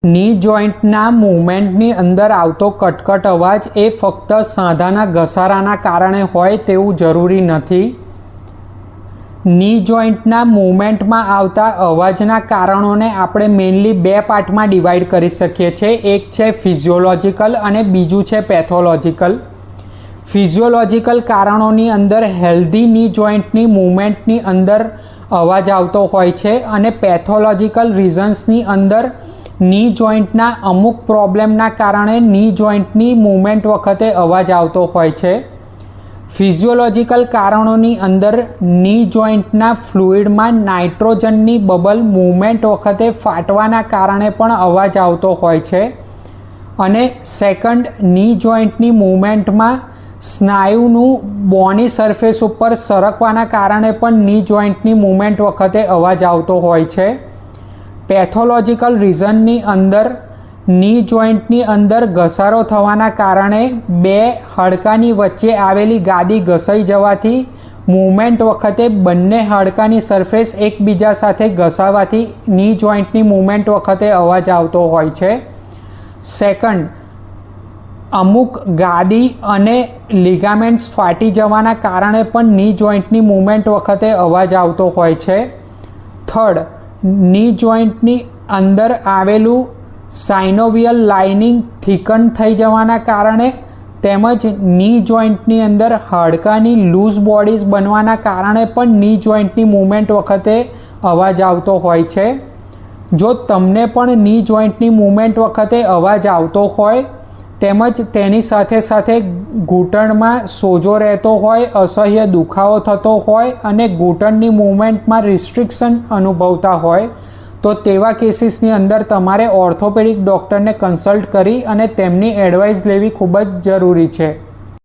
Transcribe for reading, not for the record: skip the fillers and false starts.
ની જોઈન્ટના મૂવમેન્ટની અંદર આવતો કટકટ અવાજ એ ફક્ત સાંધાના ઘસારાના કારણે હોય તેવું જરૂરી નથી. ની જોઈન્ટના મૂવમેન્ટમાં આવતા અવાજના કારણોને આપણે મેઇનલી બે પાર્ટમાં ડિવાઈડ કરી શકીએ છીએ. એક છે ફિઝિયોલોજિકલ અને બીજું છે પેથોલોજિકલ. ફિઝિયોલોજિકલ કારણોની અંદર હેલ્ધી ની જોઈન્ટની મૂવમેન્ટની અંદર અવાજ આવતો હોય છે અને પેથોલોજિકલ રીઝન્સની અંદર ની જોઈન્ટના અમુક પ્રોબ્લેમના કારણે ની જોઈન્ટની મૂવમેન્ટ વખતે અવાજ આવતો હોય છે. ફિઝિયોલોજિકલ કારણોની અંદર ની જોઈન્ટના ફ્લુઇડમાં નાઇટ્રોજનની બબલ મૂવમેન્ટ વખતે ફાટવાના કારણે પણ અવાજ આવતો હોય છે. અને સેકન્ડ, ની જોઈન્ટની મૂવમેન્ટમાં સ્નાયુનું બોની સરફેસ ઉપર સરકવાના કારણે પણ ની જોઈન્ટની મૂવમેન્ટ વખતે અવાજ આવતો હોય છે. પેથોલોજિકલ રીઝનની અંદર ની જોઈન્ટની અંદર ઘસારો થવાના કારણે બે હાડકાની વચ્ચે આવેલી ગાદી ઘસાઈ જવાથી મૂવમેન્ટ વખતે બંને હાડકાની સરફેસ એકબીજા સાથે ઘસાવાથી ની જોઈન્ટની મૂવમેન્ટ વખતે અવાજ આવતો હોય છે. સેકન્ડ, અમુક ગાદી અને લિગામેન્ટ્સ ફાટી જવાના કારણે પણ ની જોઈન્ટની મૂવમેન્ટ વખતે અવાજ આવતો હોય છે. થર્ડ, ની જોઈન્ટની અંદર આવેલું સાઇનોવિયલ લાઇનિંગ થિકન થઈ જવાના કારણે તેમજ ની જોઈન્ટની અંદર હાડકાની લૂઝ બોડીઝ બનવાના કારણે પણ ની જોઈન્ટની મૂવમેન્ટ વખતે અવાજ આવતો હોય છે. જો તમને પણ ની જોઈન્ટની મૂવમેન્ટ વખતે અવાજ આવતો હોય તેમજ તેની સાથે સાથે ઘૂંટણમાં સોજો રહેતો હોય, અસહ્ય દુખાવો થતો હોય અને ઘૂંટણની મૂવમેન્ટમાં રિસ્ટ્રિક્શન અનુભવતા હોય તો તેવા કેસીસની અંદર તમારે ઓર્થોપેડિક ડૉક્ટરને કન્સલ્ટ કરી અને તેમની એડવાઇસ લેવી ખૂબ જ જરૂરી છે.